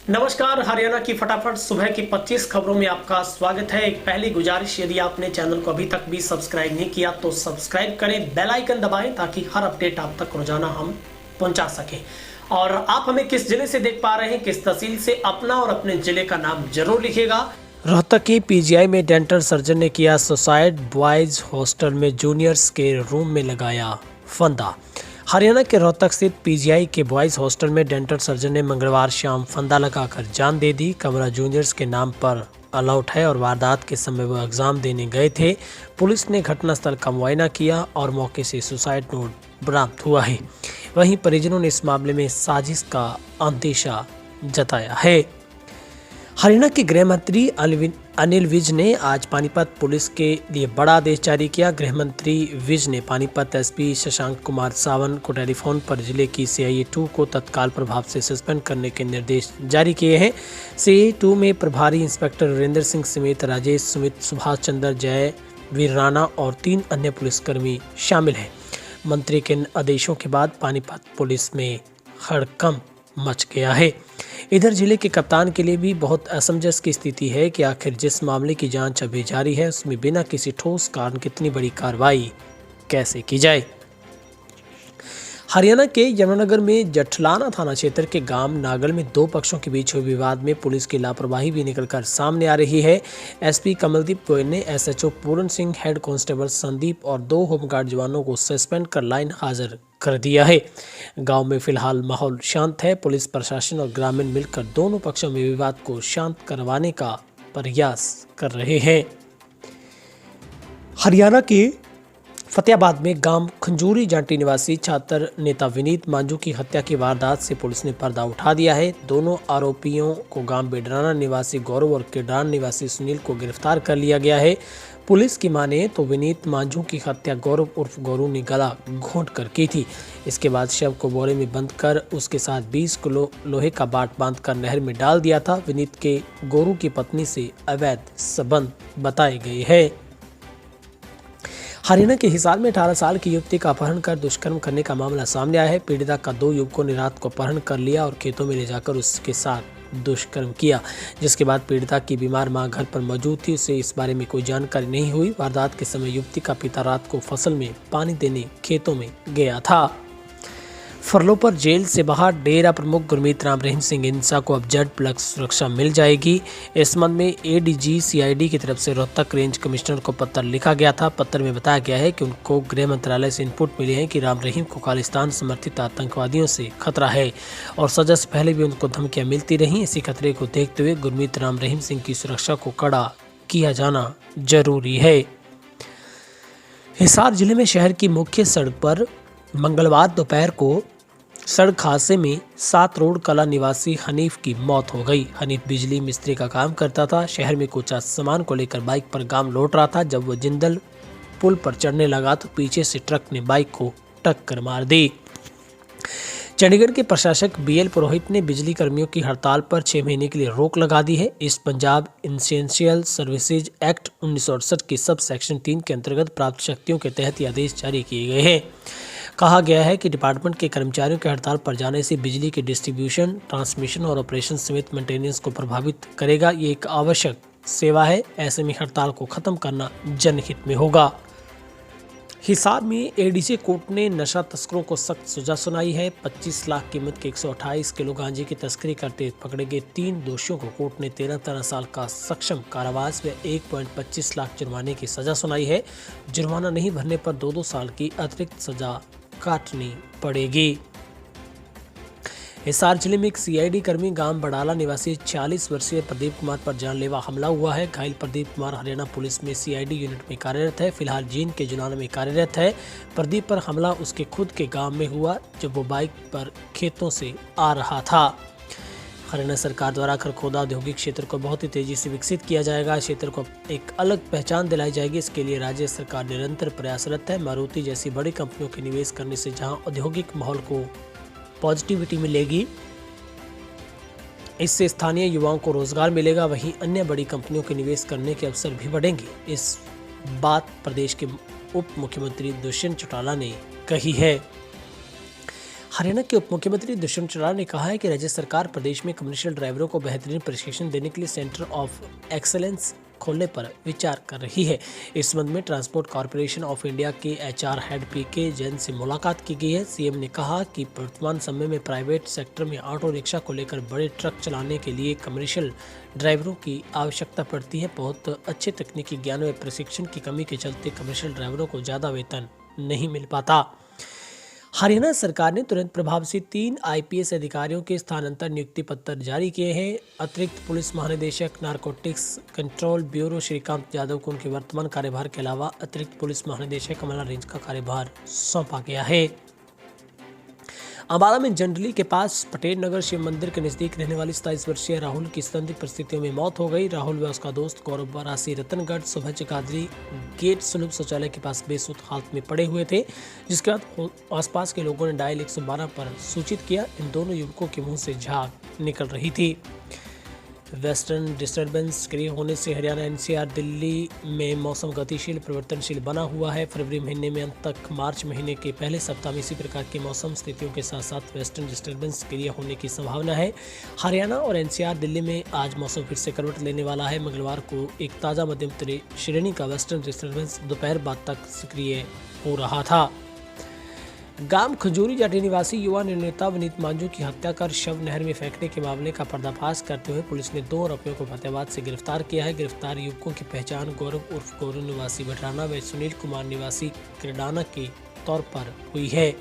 नमस्कार, हरियाणा की फटाफट सुबह की 25 खबरों में आपका स्वागत है। एक पहली गुजारिश, यदि आपने चैनल को अभी तक भी सब्सक्राइब नहीं किया तो सब्सक्राइब करें, बेल आइकन दबाएं ताकि हर अपडेट आप तक रोजाना हम पहुंचा सकें। और आप हमें किस जिले से देख पा रहे हैं, किस तहसील से, अपना और अपने जिले का नाम जरूर लिखिएगा। रोहतक की पीजीआई में डेंटल सर्जन ने किया सुसाइड, बॉयज हॉस्टल में जूनियर्स के रूम में लगाया फंदा। हरियाणा के रोहतक स्थित पीजीआई के बॉयज हॉस्टल में डेंटल सर्जन ने मंगलवार शाम फंदा लगाकर जान दे दी। कमरा जूनियर्स के नाम पर अलॉट है और वारदात के समय वो एग्जाम देने गए थे। पुलिस ने घटनास्थल का मुआयना किया और मौके से सुसाइड नोट बरामद हुआ है। वहीं परिजनों ने इस मामले में साजिश का अंदेशा जताया है। हरियाणा के गृह मंत्री अनिल विज ने आज पानीपत पुलिस के लिए बड़ा आदेश जारी किया। गृह मंत्री विज ने पानीपत एसपी शशांक कुमार सावन को टेलीफोन पर जिले की सीआईए 2 को तत्काल प्रभाव से सस्पेंड करने के निर्देश जारी किए हैं। सीआईए 2 में प्रभारी इंस्पेक्टर वीरेंद्र सिंह समेत राजेश, सुमित, सुभाष चंद्र, जय, वीर राणा और 3 अन्य पुलिसकर्मी शामिल हैं। मंत्री के आदेशों के बाद पानीपत पुलिस में हड़कंप मच गया है। इधर जिले के कप्तान के लिए भी बहुत असमंजस की स्थिति है कि आखिर जिस मामले की जांच अभी जारी है उसमें बिना किसी ठोस कारण कितनी बड़ी कार्रवाई कैसे की जाए। हरियाणा के यमुनानगर में जठलाना थाना क्षेत्र के गांव नागल में 2 पक्षों के बीच हुए विवाद में पुलिस की लापरवाही भी निकलकर सामने आ रही है। एसपी कमलदीप गोयल ने SHO Puran Singh, head constable Sandeep और 2 होमगार्ड जवानों को सस्पेंड कर लाइन हाजिर कर दिया है। गांव में फिलहाल माहौल शांत है। पुलिस प्रशासन और ग्रामीण मिलकर दोनों पक्षों में विवाद को शांत करवाने का प्रयास कर रहे हैं। हरियाणा के फतेहाबाद में गांव खंजूरी जांटी निवासी छात्र नेता विनीत मांझू की हत्या की वारदात से पुलिस ने पर्दा उठा दिया है। दोनों आरोपियों को गांव बेडराना निवासी गौरव और किडान निवासी सुनील को गिरफ्तार कर लिया गया है। पुलिस की माने तो विनीत मांझू की हत्या गौरव उर्फ गौरू ने गला घोंट कर की थी। इसके बाद शव को बोरे में बंद कर उसके साथ 20 किलो लोहे का बाट बांधकर नहर में डाल दिया था। विनीत के गौरू की पत्नी से अवैध संबंध बताए गए हैं। हरियाणा के हिसार में 18 साल की युवती का अपहरण कर दुष्कर्म करने का मामला सामने आया है। पीड़िता का 2 युवकों ने रात को अपहरण कर लिया और खेतों में ले जाकर उसके साथ दुष्कर्म किया, जिसके बाद पीड़िता की बीमार मां घर पर मौजूद थी। उसे इस बारे में कोई जानकारी नहीं हुई। वारदात के समय युवती का पिता रात को फसल में पानी देने खेतों में गया था। फरलों पर जेल से बाहर डेरा प्रमुख गुरमीत राम रहीम सिंह इंसा को अब जेड प्लस सुरक्षा मिल जाएगी। इस संबंध में एडीजी सीआईडी की तरफ से रोहतक रेंज कमिश्नर को पत्र लिखा गया था। पत्र में बताया गया है कि उनको गृह मंत्रालय से इनपुट मिले हैं कि राम रहीम को खालिस्तान समर्थित आतंकवादियों से खतरा है और सजा से पहले भी उनको धमकियां मिलती रही। इसी खतरे को देखते हुए गुरमीत राम रहीम सिंह की सुरक्षा को कड़ा किया जाना जरूरी है। हिसार जिले में शहर की मुख्य सड़क पर मंगलवार दोपहर को सड़क हादसे में 7 रोड कला निवासी हनीफ की मौत हो गई। हनीफ बिजली मिस्त्री का काम करता था। शहर में कुछ सामान को लेकर बाइक पर गांव लौट रहा था। जब वो जिंदल पुल पर चढ़ने लगा तो पीछे से ट्रक ने बाइक को टक्कर मार दी। चंडीगढ़ के प्रशासक बीएल पुरोहित ने बिजली कर्मियों की हड़ताल पर 6 महीने के लिए रोक लगा दी है। इस पंजाब एसेंशियल सर्विसेज एक्ट 1968 की सब सेक्शन 3 के अंतर्गत प्राप्त शक्तियों के तहत ये आदेश जारी किए गए हैं। कहा गया है कि डिपार्टमेंट के कर्मचारियों के हड़ताल पर जाने से बिजली के डिस्ट्रीब्यूशन, ट्रांसमिशन और ऑपरेशन समेत मेंटेनेंस को प्रभावित करेगा। ये एक आवश्यक सेवा है। ऐसे में हड़ताल को खत्म करना जनहित में होगा। हिसार में एडीजे कोर्ट ने नशा तस्करों को सख्त सजा सुनाई है। 25 लाख कीमत के 128 किलो गांजे की तस्करी करते पकड़े गए 3 दोषियों को कोर्ट ने 13 साल का सक्षम कारावास व 1.25 लाख जुर्माने की सजा सुनाई है। जुर्माना नहीं भरने पर 2 साल की अतिरिक्त सजा काटनी पड़ेगी। हिसार जिले में एक सीआईडी कर्मी गांव बड़ाला निवासी 40 वर्षीय प्रदीप कुमार पर जानलेवा हमला हुआ है। घायल प्रदीप कुमार हरियाणा पुलिस में सीआईडी यूनिट में कार्यरत है। फिलहाल जींद के जुलाना में कार्यरत है। प्रदीप पर हमला उसके खुद के गांव में हुआ जब वो बाइक पर खेतों से आ रहा था। हरियाणा सरकार द्वारा खरखोदा औद्योगिक क्षेत्र को बहुत ही तेजी से विकसित किया जाएगा। क्षेत्र को एक अलग पहचान दिलाई जाएगी। इसके लिए राज्य सरकार निरंतर प्रयासरत है। मारुति जैसी बड़ी कंपनियों के निवेश करने से जहां औद्योगिक माहौल को पॉजिटिविटी मिलेगी, इससे स्थानीय युवाओं को रोजगार मिलेगा, वहीं अन्य बड़ी कंपनियों के निवेश करने के अवसर भी बढ़ेंगे। इस बात प्रदेश के उप मुख्यमंत्री दुष्यंत चौटाला ने कही है। हरियाणा के उप मुख्यमंत्री दुष्यंत चौटाला ने कहा है कि राज्य सरकार प्रदेश में कमर्शियल ड्राइवरों को बेहतरीन प्रशिक्षण देने के लिए सेंटर ऑफ एक्सेलेंस खोलने पर विचार कर रही है। इस संबंध में ट्रांसपोर्ट कॉर्पोरेशन ऑफ इंडिया के एचआर हेड पीके जैन से मुलाकात की गई है। सीएम ने कहा कि वर्तमान समय में प्राइवेट सेक्टर में ऑटो रिक्शा को लेकर बड़े ट्रक चलाने के लिए कमर्शियल ड्राइवरों की आवश्यकता पड़ती है। बहुत अच्छे तकनीकी ज्ञान व प्रशिक्षण की कमी के चलते कमर्शियल ड्राइवरों को ज़्यादा वेतन नहीं मिल पाता। हरियाणा सरकार ने तुरंत प्रभाव से 3 आईपीएस अधिकारियों के स्थानांतरण नियुक्ति पत्र जारी किए हैं। अतिरिक्त पुलिस महानिदेशक narcotics control bureau Shrikant Yadav को उनके वर्तमान कार्यभार के अलावा अतिरिक्त पुलिस महानिदेशक अमला रेंज का कार्यभार सौंपा गया है। अम्बाला में जंडली के पास पटेल नगर शिव मंदिर के नजदीक रहने वाली 27 वर्षीय राहुल की संदिग्ध परिस्थितियों में मौत हो गई। राहुल व उसका दोस्त गौरव वारासी रतनगढ़ सुबह चकादरी गेट सुलभ शौचालय के पास बेसुध हालत में पड़े हुए थे, जिसके बाद आसपास के लोगों ने डायल 112 पर सूचित किया। इन दोनों युवकों के मुंह से झाग निकल रही थी। वेस्टर्न डिस्टर्बेंस सक्रिय होने से हरियाणा एनसीआर दिल्ली में मौसम गतिशील परिवर्तनशील बना हुआ है। फरवरी महीने में अंत तक मार्च महीने के पहले सप्ताह में इसी प्रकार की मौसम स्थितियों के साथ साथ वेस्टर्न डिस्टर्बेंस सक्रिय होने की संभावना है। हरियाणा और एनसीआर दिल्ली में आज मौसम फिर से करवट लेने वाला है। मंगलवार को एक ताज़ा मध्यम श्रेणी का वेस्टर्न डिस्टर्बेंस दोपहर बाद तक सक्रिय हो रहा था। गांव खजूरी जाटी निवासी युवा निर्नेता विनीत मांझू की हत्या कर शव नहर में फेंकने के मामले का पर्दाफाश करते हुए पुलिस ने 2 आरोपियों को फतेहाबाद से गिरफ्तार किया है। गिरफ्तार युवकों की पहचान गौरव उर्फ गौरव निवासी भटराना व सुनील कुमार निवासी किरडाना के तौर पर हुई है।